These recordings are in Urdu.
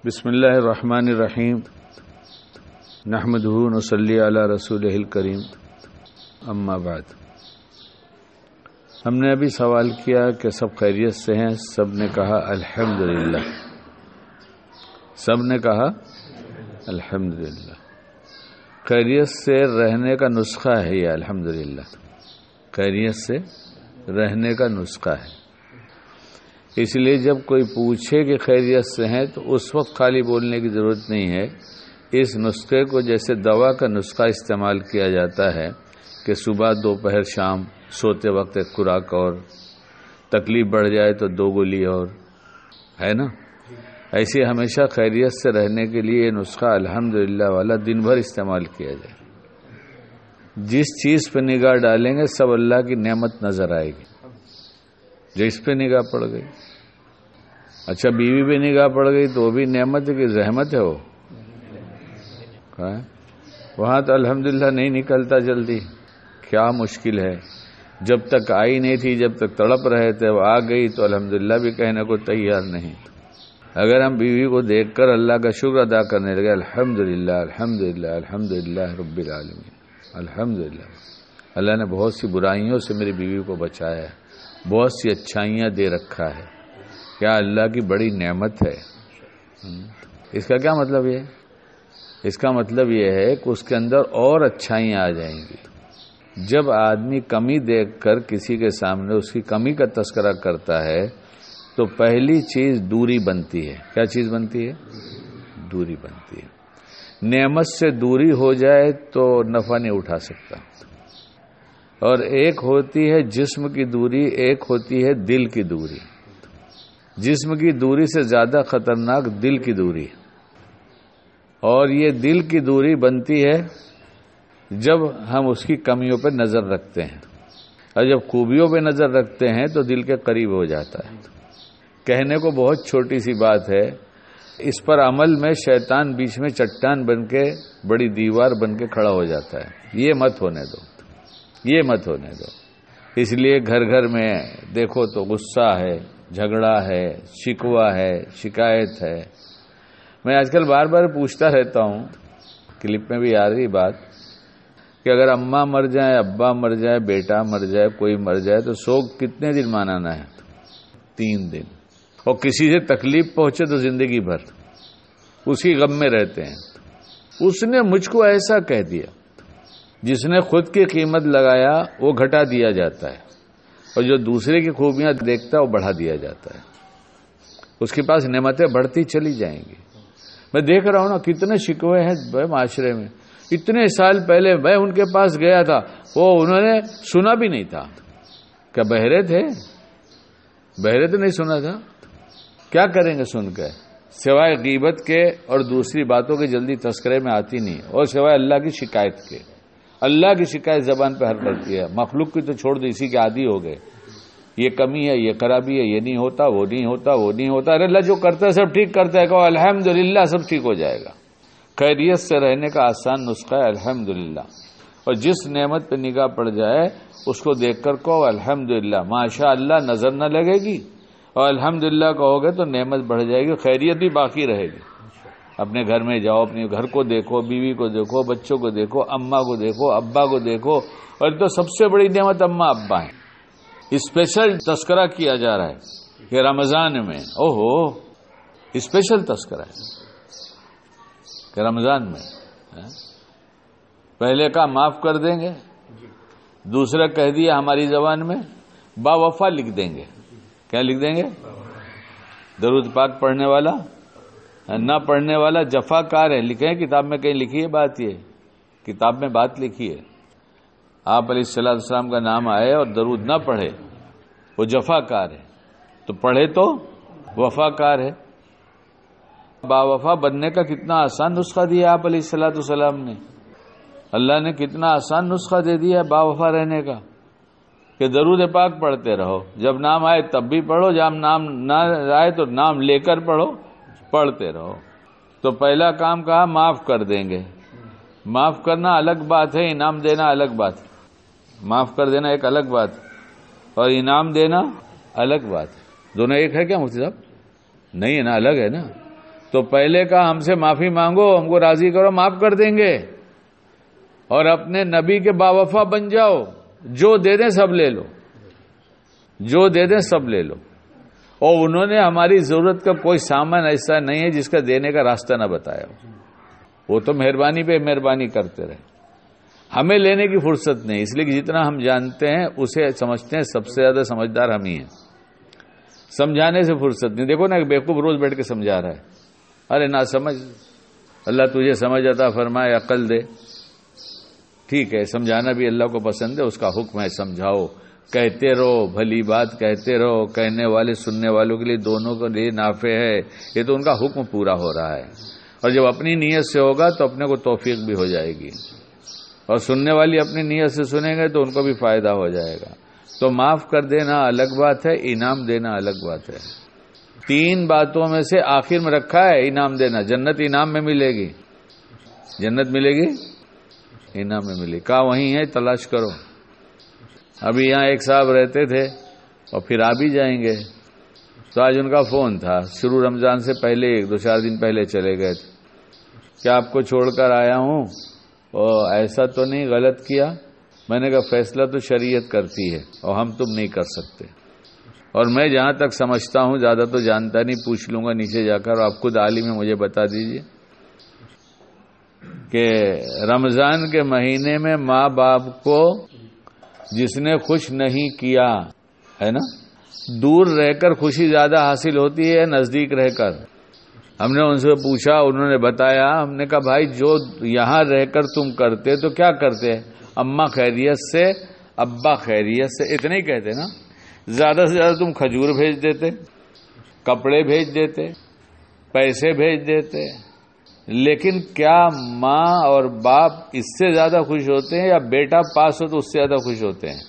بسم اللہ الرحمن الرحیم نحمدہ ونصلی علی رسولہ الکریم اما بعد۔ ہم نے ابھی سوال کیا کہ سب خیریت سے ہیں؟ سب نے کہا الحمدللہ، سب نے کہا الحمدللہ۔ خیریت سے رہنے کا نسخہ ہے یہ الحمدللہ، خیریت سے رہنے کا نسخہ ہے۔ اس لیے جب کوئی پوچھے کہ خیریت سے ہیں تو اس وقت خالی بولنے کی ضرورت نہیں ہے۔ اس نسخے کو جیسے دوا کا نسخہ استعمال کیا جاتا ہے کہ صبح دوپہر شام سوتے وقت ایک خوراک اور، تکلیف بڑھ جائے تو 2 گولی اور، ہے نا؟ ایسے ہمیشہ خیریت سے رہنے کے لیے یہ نسخہ الحمدللہ والا دن بھر استعمال کیا جائے۔ جس چیز پہ نگاہ ڈالیں گے سب اللہ کی نعمت نظر آئے گی۔ جس پہ نگاہ پڑ گئی، اچھا بیوی پہ نگاہ پڑ گئی تو وہ بھی نعمت ہے کہ رحمت ہے؟ وہ وہاں تو الحمدللہ نہیں نکلتا جلدی، کیا مشکل ہے۔ جب تک آئی نہیں تھی، جب تک تڑپ رہے تھے، وہ آ گئی تو الحمدللہ بھی کہنے کو تیار نہیں۔ اگر ہم بیوی کو دیکھ کر اللہ کا شکر ادا کرنے لگے، الحمدللہ الحمدللہ الحمدللہ رب العالمین، الحمدللہ، اللہ نے بہت سی برائیوں سے میری بیوی کو بچایا ہے، بہت سی اچھائیاں دے رکھا ہے، کیا اللہ کی بڑی نعمت ہے۔ اس کا کیا مطلب یہ ہے؟ اس کا مطلب یہ ہے کہ اس کے اندر اور اچھائیاں آ جائیں گی۔ جب آدمی کمی دیکھ کر کسی کے سامنے اس کی کمی کا تذکرہ کرتا ہے تو پہلی چیز دوری بنتی ہے۔ کیا چیز بنتی ہے؟ دوری بنتی ہے۔ نعمت سے دوری ہو جائے تو نفع نہیں اٹھا سکتا۔ اور ایک ہوتی ہے جسم کی دوری، ایک ہوتی ہے دل کی دوری۔ جسم کی دوری سے زیادہ خطرناک دل کی دوری، اور یہ دل کی دوری بنتی ہے جب ہم اس کی کمیوں پہ نظر رکھتے ہیں، اور جب خوبیوں پہ نظر رکھتے ہیں تو دل کے قریب ہو جاتا ہے۔ کہنے کو بہت چھوٹی سی بات ہے، اس پر عمل میں شیطان بیچ میں چٹان بن کے، بڑی دیوار بن کے کھڑا ہو جاتا ہے۔ یہ مت ہونے دو، یہ مت ہونے دو۔ اس لیے گھر گھر میں دیکھو تو غصہ ہے، جھگڑا ہے، شکوہ ہے، شکایت ہے۔ میں آج کل بار بار پوچھتا رہتا ہوں، کلپ میں بھی آ رہی بات، کہ اگر اماں مر جائیں، ابا مر جائے، بیٹا مر جائے، کوئی مر جائے تو سوگ کتنے دن منانا ہے؟ 3 دن۔ اور کسی سے تکلیف پہنچے تو زندگی بھر اسی غم میں رہتے ہیں۔ اس نے مجھ کو ایسا کہہ دیا، جس نے خود کی قیمت لگایا وہ گھٹا دیا جاتا ہے، اور جو دوسرے کی خوبیاں دیکھتا ہے وہ بڑھا دیا جاتا ہے۔ اس کے پاس نعمتیں بڑھتی چلی جائیں گی۔ میں دیکھ رہا ہوں نا کتنے شکوے ہیں معاشرے میں۔ اتنے سال پہلے میں ان کے پاس گیا تھا، وہ انہوں نے سنا بھی نہیں تھا۔ کیا بہرے تھے؟ بہرے تو نہیں سنا تھا۔ کیا کریں گے سن کے؟ سوائے غیبت کے اور دوسری باتوں کے جلدی تذکرے میں آتی نہیں، اور سوائے اللہ کی شکایت کے۔ اللہ کی شکایت زبان پہ ہر کرتی ہے، مخلوق کی تو چھوڑ دو، اسی کے عادی ہو گئے۔ یہ کمی ہے، یہ خرابی ہے، یہ نہیں ہوتا، وہ نہیں ہوتا، وہ نہیں ہوتا۔ ارے اللہ جو کرتا ہے سب ٹھیک کرتا ہے، کہو الحمدللہ، سب ٹھیک ہو جائے گا۔ خیریت سے رہنے کا آسان نسخہ ہے الحمدللہ۔ اور جس نعمت پہ نگاہ پڑ جائے اس کو دیکھ کر کہو الحمدللہ، ماشاء اللہ نظر نہ لگے گی، اور الحمدللہ کہو گے تو نعمت بڑھ جائے گی، خیریت بھی باقی رہے گی۔ اپنے گھر میں جاؤ، اپنے گھر کو دیکھو، بیوی کو دیکھو، بچوں کو دیکھو، اماں کو دیکھو، ابا کو دیکھو، اور تو سب سے بڑی نعمت اماں ابا ہیں۔ اسپیشل تذکرہ کیا جا رہا ہے کہ رمضان میں، اوہو اسپیشل تذکرہ ہے کہ رمضان میں پہلے کا معاف کر دیں گے، دوسرا کہہ دیا ہماری زبان میں با وفا لکھ دیں گے۔ کیا لکھ دیں گے؟ درود پاک پڑھنے والا نہ پڑھنے والا جفا کار ہے، لکھیں کتاب میں، کہیں لکھی ہے بات، یہ کتاب میں بات لکھی ہے۔ آپ علیہ السلام کا نام آئے اور درود نہ پڑھے وہ جفا کار ہے، تو پڑھے تو وفا کار ہے۔ با وفا بننے کا کتنا آسان نسخہ دیا آپ علیہ السلام نے۔ اللہ نے کتنا آسان نسخہ دے دیا با وفا رہنے کا، کہ درود پاک پڑھتے رہو، جب نام آئے تب بھی پڑھو، جب نام نہ آئے تو نام لے کر پڑھو، پڑھتے رہو۔ تو پہلا کام کہا معاف کر دیں گے۔ معاف کرنا الگ بات ہے، انعام دینا الگ بات ہے۔ معاف کر دینا ایک الگ بات ہے، اور انعام دینا الگ بات ہے۔ دونوں ایک ہے کیا مفتی صاحب؟ نہیں ہے نا، الگ ہے نا۔ تو پہلے کہا ہم سے معافی مانگو، ہم کو راضی کرو، معاف کر دیں گے، اور اپنے نبی کے باوفا بن جاؤ، جو دے دیں سب لے لو، جو دے دیں سب لے لو۔ اور انہوں نے ہماری ضرورت کا کوئی سامان ایسا نہیں ہے جس کا دینے کا راستہ نہ بتایا، وہ تو مہربانی پہ مہربانی کرتے رہے، ہمیں لینے کی فرصت نہیں، اس لیے کہ جتنا ہم جانتے ہیں اسے سمجھتے ہیں، سب سے زیادہ سمجھدار ہم ہی ہیں، سمجھانے سے فرصت نہیں۔ دیکھو نا ایک بیوقوف روز بیٹھ کے سمجھا رہا ہے، ارے نہ سمجھ، اللہ تجھے سمجھ عطا فرمائے، عقل دے، ٹھیک ہے، سمجھانا بھی اللہ کو پسند ہے، اس کا حکم ہے سمجھاؤ، کہتے رہو، بھلی بات کہتے رہو، کہنے والے سننے والوں کے لیے دونوں کے لیے نافع ہے، یہ تو ان کا حکم پورا ہو رہا ہے، اور جب اپنی نیت سے ہوگا تو اپنے کو توفیق بھی ہو جائے گی، اور سننے والی اپنی نیت سے سنیں گے تو ان کو بھی فائدہ ہو جائے گا۔ تو معاف کر دینا الگ بات ہے، انعام دینا الگ بات ہے۔ 3 باتوں میں سے آخر میں رکھا ہے انعام دینا، جنت انعام میں ملے گی، جنت ملے گی انعام میں ملے گی، کہاں وہیں ہے، تلاش کرو۔ ابھی یہاں ایک صاحب رہتے تھے اور پھر آ بھی جائیں گے، تو آج ان کا فون تھا، شروع رمضان سے پہلے 1-2-4 دن پہلے چلے گئے تھے، کہ آپ کو چھوڑ کر آیا ہوں اور ایسا تو نہیں غلط کیا؟ میں نے کہا فیصلہ تو شریعت کرتی ہے اور ہم تم نہیں کر سکتے، اور میں جہاں تک سمجھتا ہوں، زیادہ تو جانتا نہیں، پوچھ لوں گا نیچے جا کر، آپ خود عالم ہیں، مجھے بتا دیجئے کہ رمضان کے مہینے میں ماں باپ کو جس نے خوش نہیں کیا ہے نا، دور رہ کر خوشی زیادہ حاصل ہوتی ہے نزدیک رہ کر؟ ہم نے ان سے پوچھا، انہوں نے بتایا، ہم نے کہا بھائی جو یہاں رہ کر تم کرتے تو کیا کرتے؟ اماں خیریت سے، ابا خیریت سے، اتنے ہی کہتے نا، زیادہ سے زیادہ تم کھجور بھیج دیتے، کپڑے بھیج دیتے، پیسے بھیج دیتے، لیکن کیا ماں اور باپ اس سے زیادہ خوش ہوتے ہیں، یا بیٹا پاس ہو تو اس سے زیادہ خوش ہوتے ہیں؟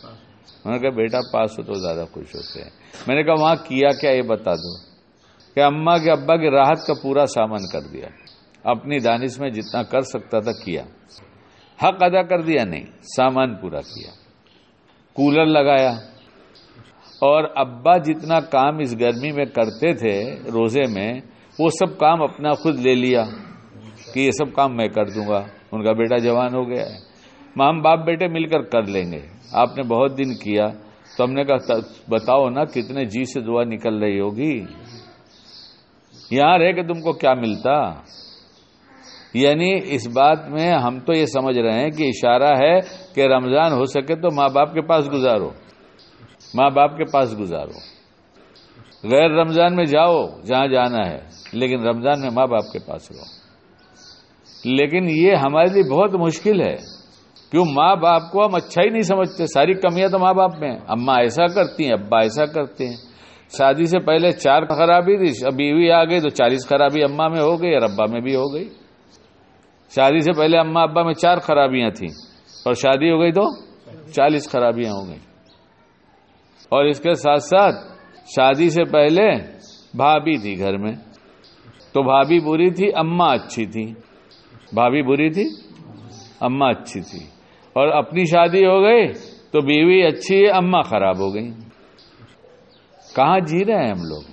انہوں نے کہا بیٹا پاس ہو تو زیادہ خوش ہوتے ہیں۔ میں نے کہا وہاں کیا کیا یہ بتا دو، کہ اماں کے ابا کی راحت کا پورا سامان کر دیا، اپنی دانش میں جتنا کر سکتا تھا کیا، حق ادا کر دیا نہیں، سامان پورا کیا، کولر لگایا، اور ابا جتنا کام اس گرمی میں کرتے تھے روزے میں، وہ سب کام اپنا خود لے لیا کہ یہ سب کام میں کر دوں گا، ان کا بیٹا جوان ہو گیا ہے، ہم باپ بیٹے مل کر کر لیں گے، آپ نے بہت دن کیا، تو ہم نے کہا بتاؤ نا کتنے جی سے دعا نکل رہی ہوگی، یہاں رہ کے تم کو کیا ملتا؟ یعنی اس بات میں ہم تو یہ سمجھ رہے ہیں کہ اشارہ ہے کہ رمضان ہو سکے تو ماں باپ کے پاس گزارو، ماں باپ کے پاس گزارو، غیر رمضان میں جاؤ جہاں جانا ہے، لیکن رمضان میں ماں باپ کے پاس رہو۔ لیکن یہ ہمارے لیے بہت مشکل ہے، کیوں؟ ماں باپ کو ہم اچھا ہی نہیں سمجھتے، ساری کمیاں تو ماں باپ میں ہیں، اماں ایسا کرتی ہیں، ابا ایسا کرتے ہیں، شادی سے پہلے 4 خرابی تھی، اب بیوی آ گئی تو 40 خرابی اماں میں ہو گئی اور ابا میں بھی ہو گئی۔ شادی سے پہلے اماں ابا میں 4 خرابیاں تھیں، اور شادی ہو گئی تو 40 خرابیاں ہو گئیں۔ اور اس کے ساتھ ساتھ شادی سے پہلے بھابھی تھی گھر میں، تو بھابھی بری تھی، اماں اچھی تھی، بھابھی بری تھی، اماں اچھی تھی، اور اپنی شادی ہو گئی تو بیوی اچھی ہے، اماں خراب ہو گئی۔ کہاں جی رہے ہیں ہم لوگ؟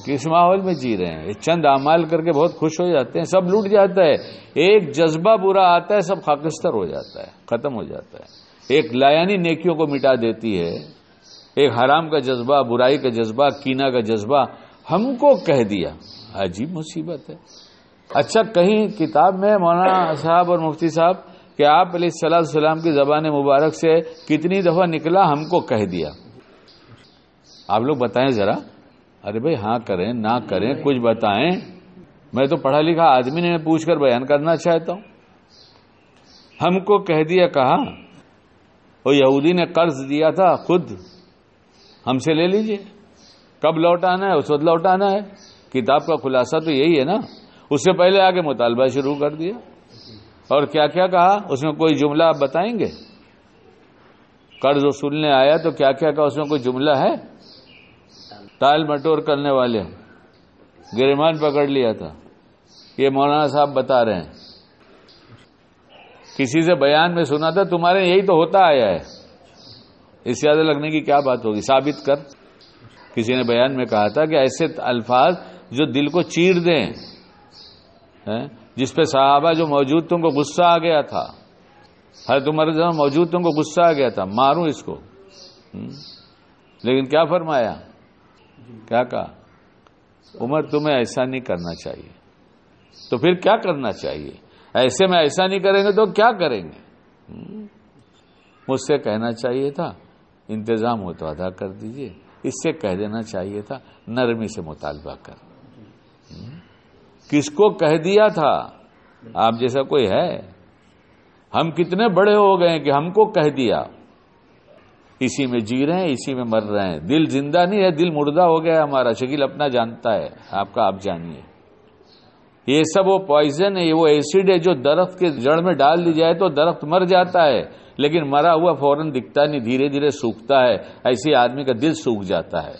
کس ماحول میں جی رہے ہیں؟ چند اعمال کر کے بہت خوش ہو جاتے ہیں، سب لوٹ جاتا ہے، ایک جذبہ برا آتا ہے سب خاکستر ہو جاتا ہے، ختم ہو جاتا ہے، ایک لایانی نیکیوں کو مٹا دیتی ہے، ایک حرام کا جذبہ، برائی کا جذبہ، کینہ کا جذبہ ہم کو کہہ دیا، عجیب مصیبت ہے۔ اچھا کہیں کتاب میں مولانا صاحب اور مفتی صاحب کہ آپ علیہ السلام کی زبان مبارک سے کتنی دفعہ نکلا ہم کو کہہ دیا؟ آپ لوگ بتائیں ذرا، ارے بھائی ہاں کریں نہ کریں کچھ بتائیں، میں تو پڑھا لکھا آدمی نے پوچھ کر بیان کرنا چاہتا ہوں۔ ہم کو کہہ دیا کہا، وہ یہودی نے قرض دیا تھا خود ہم سے لے لیجئے، کب لوٹانا ہے اس وقت لوٹانا ہے، کتاب کا خلاصہ تو یہی ہے نا۔ اس سے پہلے آگے مطالبہ شروع کر دیا، اور کیا کیا کہا اس میں کوئی جملہ آپ بتائیں گے؟ قرض وصولنے آیا تو کیا کیا کہا اس میں کوئی جملہ ہے؟ ٹال مٹور کرنے والے گریبان پکڑ لیا تھا، یہ مولانا صاحب بتا رہے ہیں۔ کسی سے بیان میں سنا تھا تمہارے یہی تو ہوتا آیا ہے، اس سے زیادہ لگنے کی کیا بات ہوگی؟ ثابت کر۔ کسی نے بیان میں کہا تھا کہ ایسے الفاظ جو دل کو چیر دیں، جس پہ صحابہ جو موجود تھے ان کو غصہ آ گیا تھا، حضرت عمر رضی اللہ عنہ موجود تھے ان کو غصہ آ گیا تھا، ماروں اس کو، لیکن کیا فرمایا، کیا کہا، عمر تمہیں ایسا نہیں کرنا چاہیے، تو پھر کیا کرنا چاہیے، ایسے میں ایسا نہیں کریں گے تو کیا کریں گے، مجھ سے کہنا چاہیے تھا انتظام ہو تو ادا کر دیجئے، اس سے کہہ دینا چاہیے تھا نرمی سے مطالبہ کر، کس کو کہہ دیا تھا، آپ جیسا کوئی ہے، ہم کتنے بڑے ہو گئے ہیں کہ ہم کو کہہ دیا، اسی میں جی رہے ہیں اسی میں مر رہے ہیں، دل زندہ نہیں ہے، دل مردہ ہو گیا ہے ہمارا، شکیل اپنا جانتا ہے، آپ کا آپ جانیے، یہ سب وہ پوائزن ہے، وہ ایسڈ ہے جو درخت کے جڑ میں ڈال دی جائے تو درخت مر جاتا ہے، لیکن مرا ہوا فوراً دکھتا نہیں، دھیرے دھیرے سوکھتا ہے، ایسے آدمی کا دل سوکھ جاتا ہے،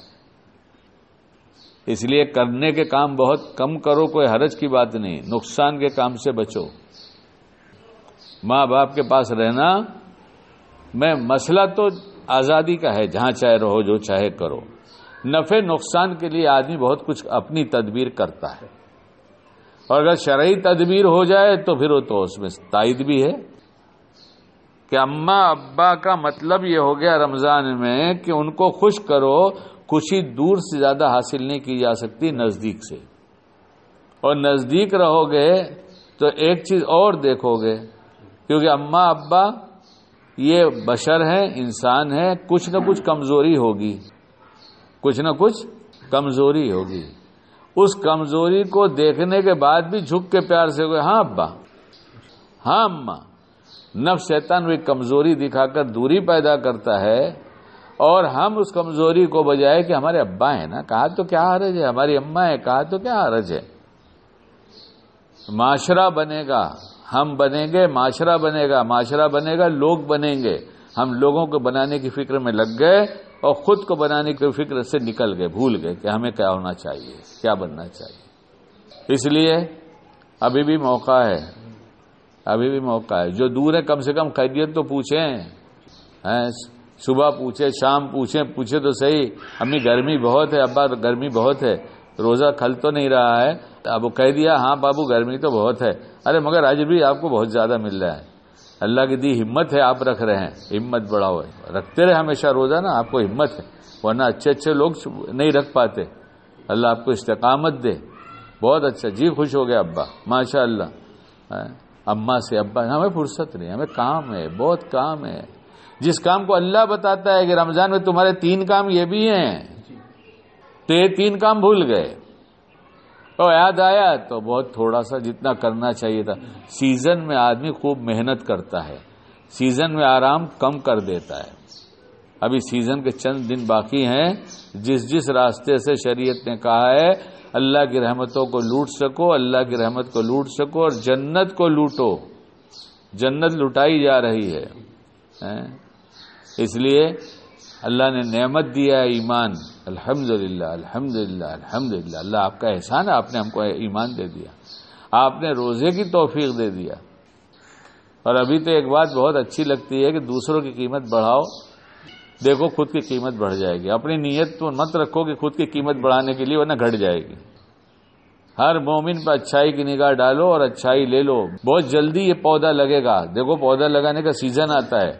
اس لیے کرنے کے کام بہت کم کرو، کوئی حرج کی بات نہیں، نقصان کے کام سے بچو، ماں باپ کے پاس رہنا میں مسئلہ تو آزادی کا ہے، جہاں چاہے رہو جو چاہے کرو، نفع نقصان کے لیے آدمی بہت کچھ اپنی تدبیر کرتا ہے، اور اگر شرعی تدبیر ہو جائے تو پھر وہ تو اس میں تائید بھی ہے کہ اماں ابا کا مطلب یہ ہو گیا رمضان میں کہ ان کو خوش کرو، خوشی دور سے زیادہ حاصل نہیں کی جا سکتی نزدیک سے، اور نزدیک رہو گے تو ایک چیز اور دیکھو گے، کیونکہ اماں ابا یہ بشر ہیں، انسان ہیں، کچھ نہ کچھ کمزوری ہوگی، کچھ نہ کچھ کمزوری ہوگی، اس کمزوری کو دیکھنے کے بعد بھی جھک کے پیار سے ہوگے، ہاں ابا، ہاں اماں، نفس شیطان وہ کمزوری دکھا کر دوری پیدا کرتا ہے، اور ہم اس کمزوری کو بجائے کہ ہمارے ابا ہیں نا، کہا تو کیا حرج ہے، ہماری اماں ہے، کہا تو کیا حرج ہے، معاشرہ بنے گا، ہم بنیں گے، معاشرہ بنے گا، معاشرہ بنے گا، لوگ بنیں گے، ہم لوگوں کو بنانے کی فکر میں لگ گئے اور خود کو بنانے کی فکر سے نکل گئے، بھول گئے کہ ہمیں کیا ہونا چاہیے، کیا بننا چاہیے، اس لیے ابھی بھی موقع ہے، ابھی بھی موقع ہے، جو دور ہے کم سے کم خیریت تو پوچھیں، صبح پوچھے، شام پوچھے تو صحیح، امی گرمی بہت ہے، ابا گرمی بہت ہے، روزہ کھل تو نہیں رہا ہے، اب وہ کہہ دیا ہاں بابو گرمی تو بہت ہے، ارے مگر اجر بھی آپ کو بہت زیادہ مل رہا ہے، اللہ کی دی ہمت ہے، آپ رکھ رہے ہیں، ہمت بڑھاؤ، رکھتے رہے ہمیشہ روزہ نا، آپ کو ہمت ہے، ورنہ اچھے لوگ نہیں رکھ پاتے، اللہ آپ کو استقامت دے، بہت اچھا، جی خوش ہو گیا ابا، ماشاء اللہ، اماں سے ابا، ہمیں فرصت نہیں، ہمیں کام ہے، بہت کام ہے، جس کام کو اللہ بتاتا ہے کہ رمضان میں تمہارے 3 کام یہ بھی ہیں، تو یہ 3 کام بھول گئے، اور یاد آیا تو بہت تھوڑا سا جتنا کرنا چاہیے تھا، سیزن میں آدمی خوب محنت کرتا ہے، سیزن میں آرام کم کر دیتا ہے، ابھی سیزن کے چند دن باقی ہیں، جس راستے سے شریعت نے کہا ہے اللہ کی رحمتوں کو لوٹ سکو، اللہ کی رحمت کو لوٹ سکو اور جنت کو لوٹو، جنت لٹائی جا رہی ہے، اس لیے اللہ نے نعمت دیا ہے ایمان، الحمدللہ الحمدللہ الحمدللہ، اللہ آپ کا احسان ہے، آپ نے ہم کو ایمان دے دیا، آپ نے روزے کی توفیق دے دیا، اور ابھی تو ایک بات بہت اچھی لگتی ہے کہ دوسروں کی قیمت بڑھاؤ، دیکھو خود کی قیمت بڑھ جائے گی، اپنی نیت تو مت رکھو کہ خود کی قیمت بڑھانے کے لیے، ورنہ گھٹ جائے گی، ہر مومن پر اچھائی کی نگاہ ڈالو اور اچھائی لے لو، بہت جلدی یہ پودا لگے گا، دیکھو پودا لگانے کا سیزن آتا ہے،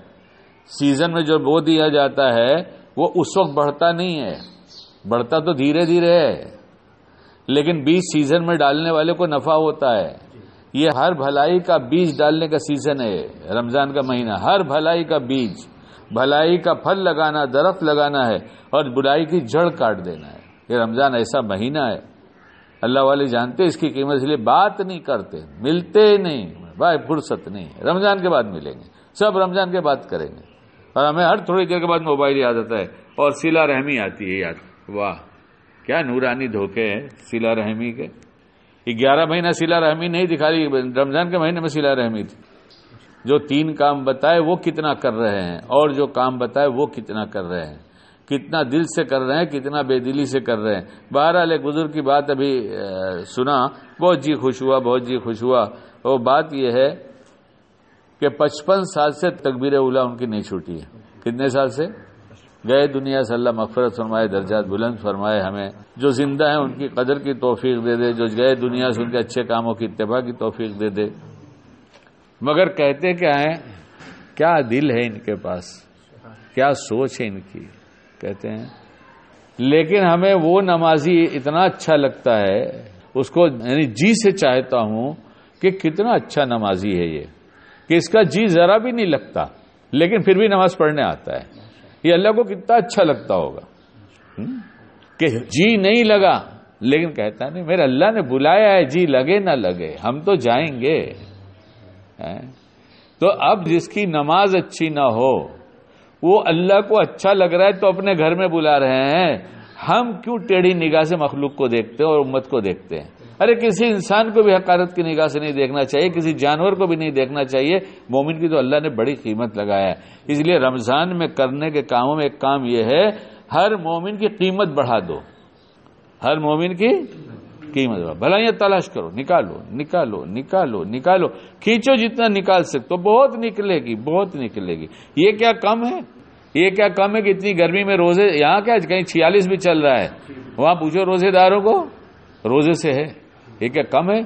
سیزن میں جو بو دیا جاتا ہے وہ اس وقت بڑھتا نہیں ہے، بڑھتا تو دھیرے دھیرے ہے، لیکن بیج سیزن میں ڈالنے والے کو نفع ہوتا ہے، یہ ہر بھلائی کا بیج ڈالنے کا سیزن ہے رمضان کا مہینہ، ہر بھلائی کا بیج، بھلائی کا پھل لگانا، درخت لگانا ہے، اور برائی کی جڑ کاٹ دینا ہے، یہ رمضان ایسا مہینہ ہے، اللہ والے جانتے اس کی قیمت، اس لیے بات نہیں کرتے، ملتے نہیں بھائی، فرصت نہیں، رمضان کے بعد ملیں گے، سب رمضان کے بعد کریں گے، اور ہمیں ہر تھوڑی دیر کے بعد موبائل یاد آتا ہے، اور صلہ رحمی آتی ہے یاد، واہ کیا نورانی دھوکے ہیں صلہ رحمی کے، 11 مہینہ صلہ رحمی نہیں دکھا رہی، رمضان کے مہینے میں صلہ رحمی تھی، جو 3 کام بتائے وہ کتنا کر رہے ہیں، اور جو کام بتائے وہ کتنا کر رہے ہیں، کتنا دل سے کر رہے ہیں، کتنا بے دلی سے کر رہے ہیں، بہرحال ایک بزرگ کی بات ابھی سنا، بہت جی خوش ہوا، بہت جی خوش ہوا، وہ بات یہ ہے کہ 55 سال سے تکبیر اولیٰ ان کی نہیں چھوٹی ہے، کتنے سال سے؟ گئے دنیا سے اللہ مغفرت فرمائے، درجات بلند فرمائے، ہمیں جو زندہ ہیں ان کی قدر کی توفیق دے دے، جو گئے دنیا سے ان کے اچھے کاموں کی اتباع کی توفیق دے دے۔ مگر کہتے کیا ہیں، کیا دل ہے ان کے پاس، کیا سوچ ہے ان کی، کہتے ہیں۔ لیکن ہمیں وہ نمازی اتنا اچھا لگتا ہے، اس کو یعنی جی سے چاہتا ہوں کہ کتنا اچھا نمازی ہے یہ، کہ اس کا جی ذرا بھی نہیں لگتا لیکن پھر بھی نماز پڑھنے آتا ہے۔ یہ اللہ کو کتنا اچھا لگتا ہوگا کہ جی نہیں لگا لیکن کہتا ہے نہیں میرے اللہ نے بلایا ہے، جی لگے نہ لگے ہم تو جائیں گے۔ تو اب جس کی نماز اچھی نہ ہو وہ اللہ کو اچھا لگ رہا ہے تو اپنے گھر میں بلا رہے ہیں، ہم کیوں ٹیڑھی نگاہ سے مخلوق کو دیکھتے ہیں اور امت کو دیکھتے ہیں؟ ارے کسی انسان کو بھی حقارت کی نگاہ سے نہیں دیکھنا چاہیے، کسی جانور کو بھی نہیں دیکھنا چاہیے۔ مومن کی تو اللہ نے بڑی قیمت لگایا ہے، اس لیے رمضان میں کرنے کے کاموں میں ایک کام یہ ہے، ہر مومن کی قیمت بڑھا دو، ہر مومن کی قیمت بڑھا، بھلائیاں تلاش کرو، نکالو نکالو نکالو نکالو، کھینچو جتنا نکال سکتے ہو، بہت نکلے گی بہت نکلے گی۔ یہ کیا کم ہے، یہ کیا کم ہے کہ اتنی گرمی میں روزے، یہاں کیا کہیں 46 بھی چل رہا ہے، وہاں پوچھو روزے داروں کو روزے سے ہے، یہ کیا کم ہے؟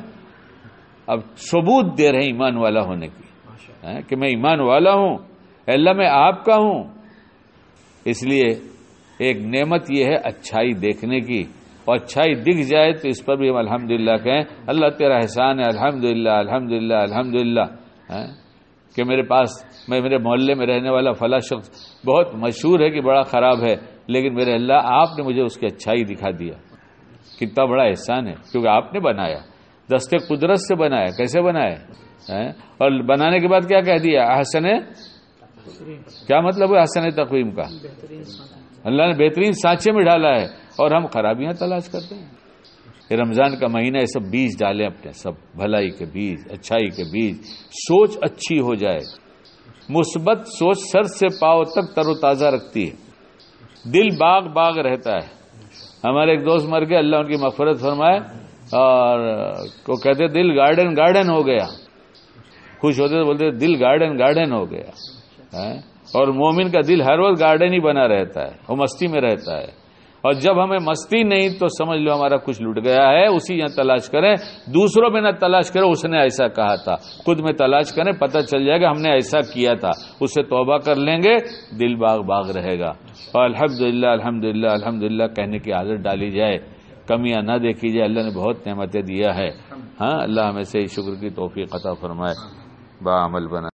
اب ثبوت دے رہے ہیں ایمان والا ہونے کی کہ میں ایمان والا ہوں، اللہ میں آپ کا ہوں۔ اس لیے ایک نعمت یہ ہے اچھائی دیکھنے کی، اور اچھائی دکھ جائے تو اس پر بھی ہم الحمدللہ کہیں، اللہ تیرا احسان ہے، الحمدللہ الحمدللہ الحمدللہ۔ کہ میرے پاس میرے محلے میں رہنے والا فلاں شخص بہت مشہور ہے کہ بڑا خراب ہے، لیکن میرے اللہ آپ نے مجھے اس کی اچھائی دکھا دیا، کتنا بڑا احسان ہے، کیونکہ آپ نے بنایا، دستے قدرت سے بنایا، کیسے بنایا، اور بنانے کے بعد کیا کہہ دیا، احسن، کیا مطلب ہے احسن تقویم کا؟ اللہ نے بہترین سانچے میں ڈالا ہے اور ہم خرابیاں تلاش کرتے ہیں۔ یہ رمضان کا مہینہ یہ سب بیج ڈالیں اپنے، سب بھلائی کے بیج، اچھائی کے بیج، سوچ اچھی ہو جائے، مثبت سوچ سر سے پاؤں تک تر و تازہ رکھتی ہے، دل باغ باغ رہتا ہے۔ ہمارے ایک دوست مر گئے، اللہ ان کی مغفرت فرمائے، اور کو کہتے دل گارڈن گارڈن ہو گیا، خوش ہوتے تو بولتے دل گارڈن گارڈن ہو گیا۔ اور مومن کا دل ہر وقت گارڈن ہی بنا رہتا ہے، وہ مستی میں رہتا ہے، اور جب ہمیں مستی نہیں تو سمجھ لو ہمارا کچھ لٹ گیا ہے، اسی یہاں تلاش کریں، دوسروں میں نہ تلاش کرو اس نے ایسا کہا تھا، خود میں تلاش کریں، پتہ چل جائے گا ہم نے ایسا کیا تھا، اس سے توبہ کر لیں گے، دل باغ باغ رہے گا، اور الحمدللہ الحمدللہ الحمدللہ کہنے کی عادت ڈالی جائے، کمیاں نہ دیکھی جائے، اللہ نے بہت نعمتیں دیا ہے۔ ہاں، اللہ ہمیں سے شکر کی توفیق عطا فرمائے، باعمل بنا۔